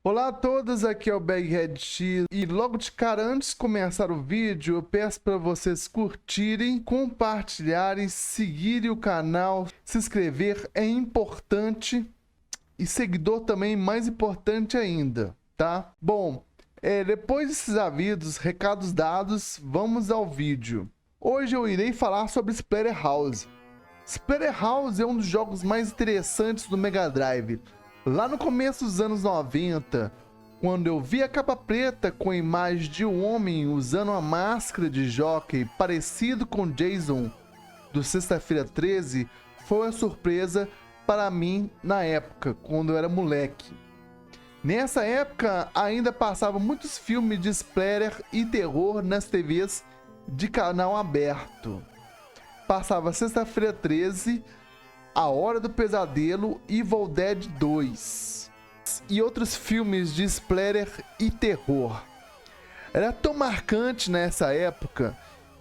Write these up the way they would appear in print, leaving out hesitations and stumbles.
Olá a todos, aqui é o Baghead X e logo de cara, antes de começar o vídeo, eu peço para vocês curtirem, compartilharem, seguirem o canal, se inscrever é importante e seguidor também mais importante ainda, tá? Bom, depois desses avisos, recados dados, vamos ao vídeo. Hoje eu irei falar sobre Splatterhouse. Splatterhouse é um dos jogos mais interessantes do Mega Drive. Lá no começo dos anos 90, quando eu vi a capa preta com a imagem de um homem usando uma máscara de jockey parecido com Jason do Sexta-feira 13, foi uma surpresa para mim na época, quando eu era moleque. Nessa época, ainda passavam muitos filmes de splatter e terror nas TVs de canal aberto. Passava Sexta-feira 13, A Hora do Pesadelo, Evil Dead 2 e outros filmes de splatter e terror. Era tão marcante nessa época,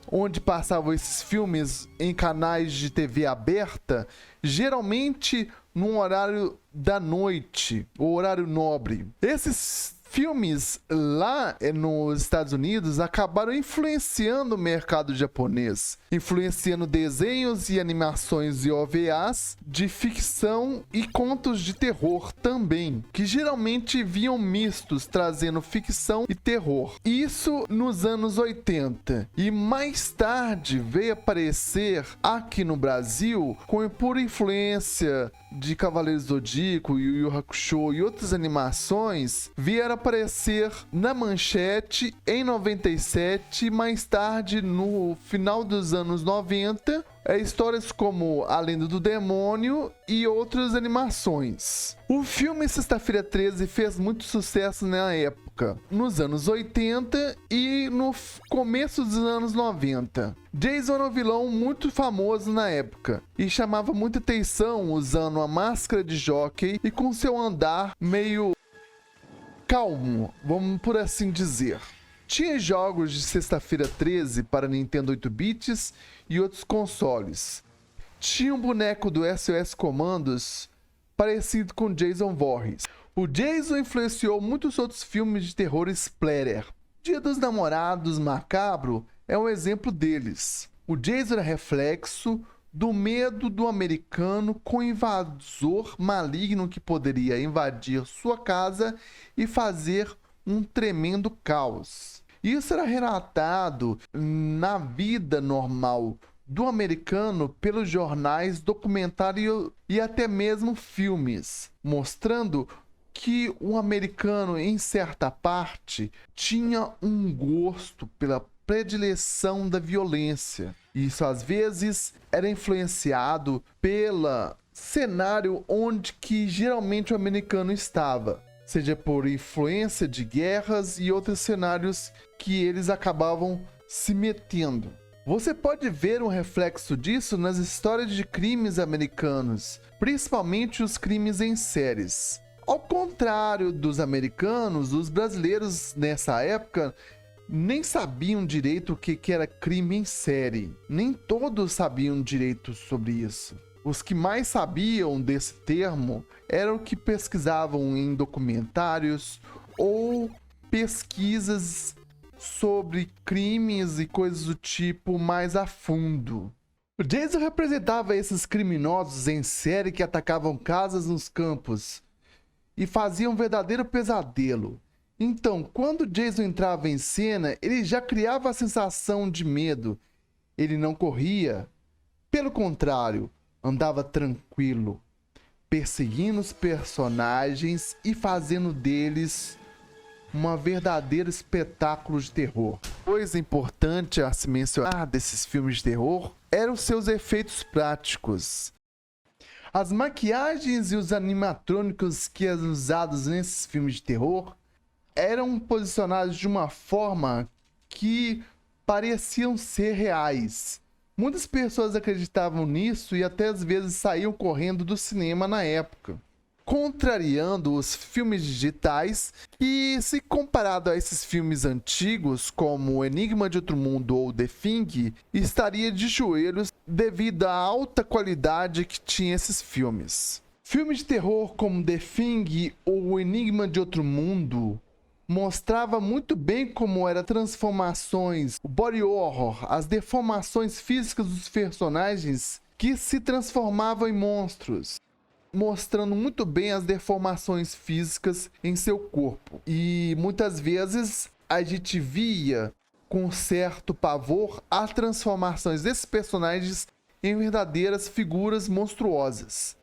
onde passavam esses filmes em canais de TV aberta, geralmente num horário da noite, o horário nobre. Esses filmes lá nos Estados Unidos acabaram influenciando o mercado japonês, influenciando desenhos e animações e OVAs de ficção e contos de terror também, que geralmente vinham mistos, trazendo ficção e terror. Isso nos anos 80. E mais tarde veio aparecer aqui no Brasil, com pura influência de Cavaleiros do Zodíaco, Yu Yu Hakusho e outras animações, vieram aparecer na Manchete em 97 e mais tarde, no final dos anos 90, histórias como A Lenda do Demônio e outras animações. O filme Sexta-feira 13 fez muito sucesso na época, nos anos 80 e no começo dos anos 90. Jason era um vilão muito famoso na época e chamava muita atenção usando uma máscara de jockey e com seu andar meio calmo, vamos por assim dizer. Tinha jogos de Sexta-feira 13 para Nintendo 8 bits e outros consoles. Tinha um boneco do SOS Comandos parecido com Jason Voorhees. O Jason influenciou muitos outros filmes de terror splatter. Dia dos Namorados Macabro é um exemplo deles. O Jason é reflexo do medo do americano com o invasor maligno que poderia invadir sua casa e fazer um tremendo caos. Isso era relatado na vida normal do americano pelos jornais, documentários e até mesmo filmes, mostrando que o americano, em certa parte, tinha um gosto pela predileção da violência. Isso às vezes era influenciado pelo cenário onde que geralmente o americano estava, seja por influência de guerras e outros cenários que eles acabavam se metendo. Você pode ver um reflexo disso nas histórias de crimes americanos, principalmente os crimes em séries. Ao contrário dos americanos, os brasileiros nessa época nem sabiam direito o que era crime em série. Nem todos sabiam direito sobre isso. Os que mais sabiam desse termo eram que pesquisavam em documentários ou pesquisas sobre crimes e coisas do tipo mais a fundo. O Jason representava esses criminosos em série que atacavam casas nos campos e faziam um verdadeiro pesadelo. Então, quando Jason entrava em cena, ele já criava a sensação de medo. Ele não corria, pelo contrário, andava tranquilo, perseguindo os personagens e fazendo deles um verdadeiro espetáculo de terror. Coisa importante a se mencionar desses filmes de terror eram seus efeitos práticos. As maquiagens e os animatrônicos que eram usados nesses filmes de terror eram posicionados de uma forma que pareciam ser reais. Muitas pessoas acreditavam nisso e até às vezes saíam correndo do cinema na época, contrariando os filmes digitais que, se comparado a esses filmes antigos como Enigma de Outro Mundo ou The Thing, estaria de joelhos devido à alta qualidade que tinha esses filmes. Filmes de terror como The Thing ou O Enigma de Outro Mundo mostrava muito bem como eram transformações, o body horror, as deformações físicas dos personagens que se transformavam em monstros, mostrando muito bem as deformações físicas em seu corpo. E muitas vezes a gente via com certo pavor as transformações desses personagens em verdadeiras figuras monstruosas.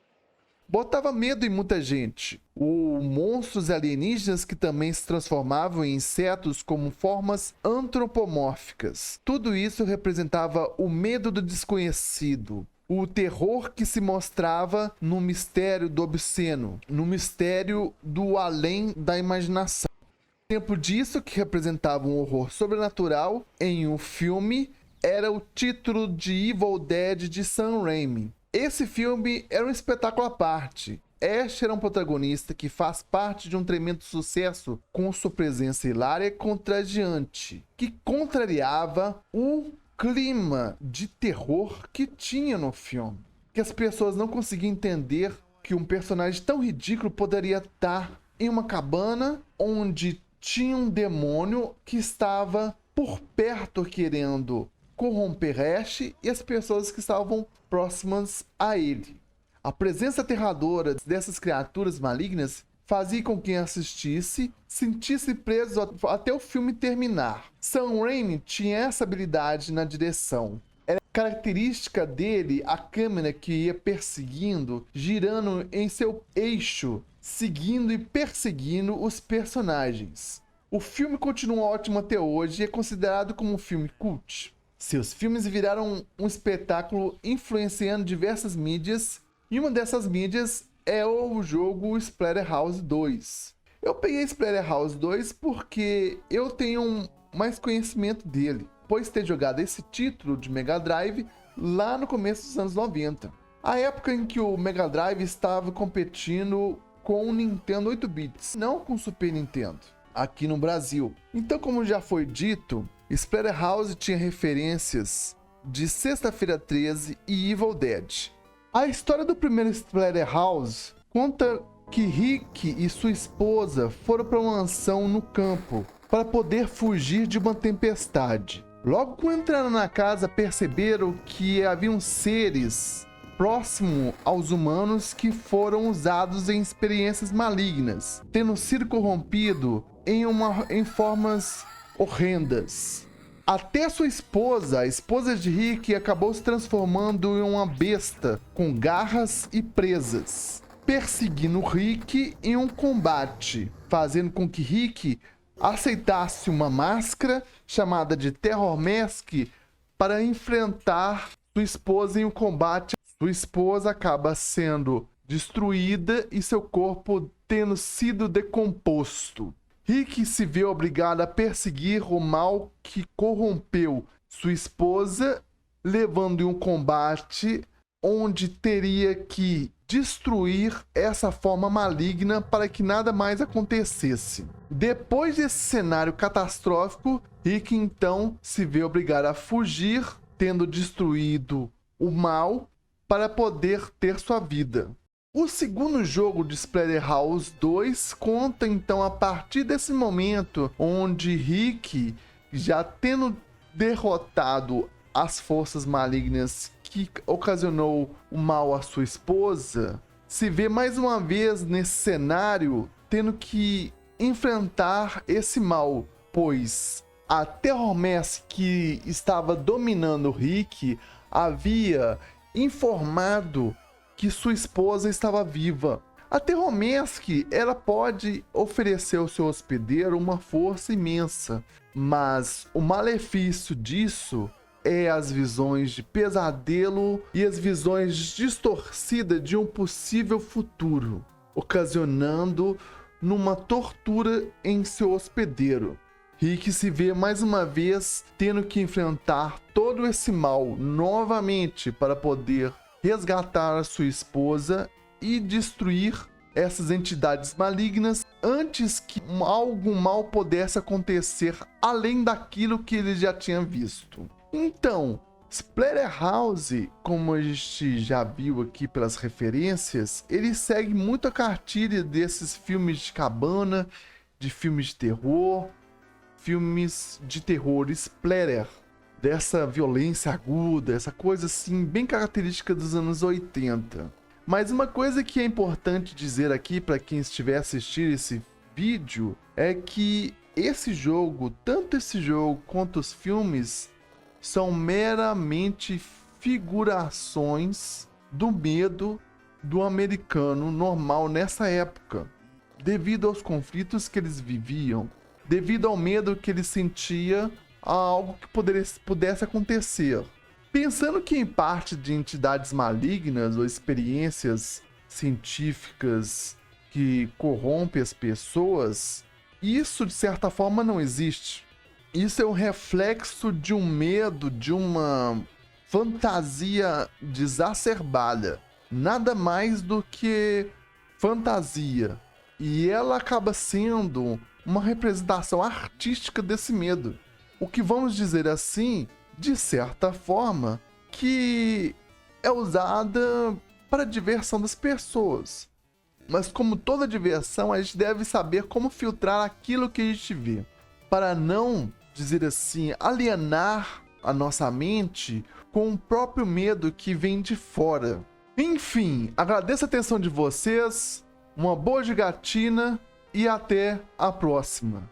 Botava medo em muita gente. Ou monstros alienígenas que também se transformavam em insetos como formas antropomórficas. Tudo isso representava o medo do desconhecido. O terror que se mostrava no mistério do obsceno, no mistério do além da imaginação. Exemplo disso, que representava um horror sobrenatural em um filme, era o título de Evil Dead de Sam Raimi. Esse filme era um espetáculo à parte. Ash era um protagonista que faz parte de um tremendo sucesso com sua presença hilária e contagiante, que contrariava o clima de terror que tinha no filme. Que as pessoas não conseguiam entender que um personagem tão ridículo poderia estar em uma cabana onde tinha um demônio que estava por perto querendo corromper Ash e as pessoas que estavam próximas a ele. A presença aterradora dessas criaturas malignas fazia com que quem assistisse sentisse preso até o filme terminar. Sam Raimi tinha essa habilidade na direção. Era característica dele a câmera que ia perseguindo, girando em seu eixo, seguindo e perseguindo os personagens. O filme continua ótimo até hoje e é considerado como um filme cult. Seus filmes viraram um espetáculo influenciando diversas mídias, e uma dessas mídias é o jogo Splatterhouse 2. Eu peguei Splatterhouse 2 porque eu tenho mais conhecimento dele, pois ter jogado esse título de Mega Drive lá no começo dos anos 90. A época em que o Mega Drive estava competindo com o Nintendo 8-bits, não com o Super Nintendo, aqui no Brasil. Então, como já foi dito, Splatterhouse tinha referências de Sexta-feira 13 e Evil Dead. A história do primeiro Splatterhouse conta que Rick e sua esposa foram para uma mansão no campo para poder fugir de uma tempestade. Logo que entraram na casa, perceberam que haviam seres próximos aos humanos que foram usados em experiências malignas, tendo sido corrompido em formas horrendas. Até sua esposa, a esposa de Rick, acabou se transformando em uma besta com garras e presas, perseguindo Rick em um combate, fazendo com que Rick aceitasse uma máscara chamada de Terror Mask para enfrentar sua esposa em um combate. Sua esposa acaba sendo destruída e seu corpo tendo sido decomposto. Rick se vê obrigado a perseguir o mal que corrompeu sua esposa, levando em um combate onde teria que destruir essa forma maligna para que nada mais acontecesse. Depois desse cenário catastrófico, Rick então se vê obrigado a fugir, tendo destruído o mal para poder ter sua vida. O segundo jogo de Splatterhouse 2 conta então a partir desse momento onde Rick, já tendo derrotado as forças malignas que ocasionou o mal à sua esposa, se vê mais uma vez nesse cenário tendo que enfrentar esse mal, pois a Terror Mask que estava dominando Rick havia informado que sua esposa estava viva. A Terror Mask, ela pode oferecer ao seu hospedeiro uma força imensa, mas o malefício disso é as visões de pesadelo e as visões distorcidas de um possível futuro, ocasionando numa tortura em seu hospedeiro. Rick se vê mais uma vez tendo que enfrentar todo esse mal novamente para poder resgatar a sua esposa e destruir essas entidades malignas antes que algo mal pudesse acontecer além daquilo que ele já tinha visto. Então, Splatterhouse, como a gente já viu aqui pelas referências, ele segue muito a cartilha desses filmes de cabana, de filmes de terror splatter, dessa violência aguda, essa coisa assim bem característica dos anos 80. Mas uma coisa que é importante dizer aqui para quem estiver assistindo esse vídeo é que esse jogo, tanto esse jogo quanto os filmes, são meramente figurações do medo do americano normal nessa época, devido aos conflitos que eles viviam, devido ao medo que ele sentia a algo que pudesse acontecer. Pensando que em parte de entidades malignas ou experiências científicas que corrompem as pessoas, isso de certa forma não existe. Isso é um reflexo de um medo, de uma fantasia exacerbada. Nada mais do que fantasia. E ela acaba sendo uma representação artística desse medo. O que vamos dizer assim, de certa forma, que é usada para a diversão das pessoas. Mas como toda diversão, a gente deve saber como filtrar aquilo que a gente vê, para não, dizer assim, alienar a nossa mente com o próprio medo que vem de fora. Enfim, agradeço a atenção de vocês, uma boa jogatina e até a próxima.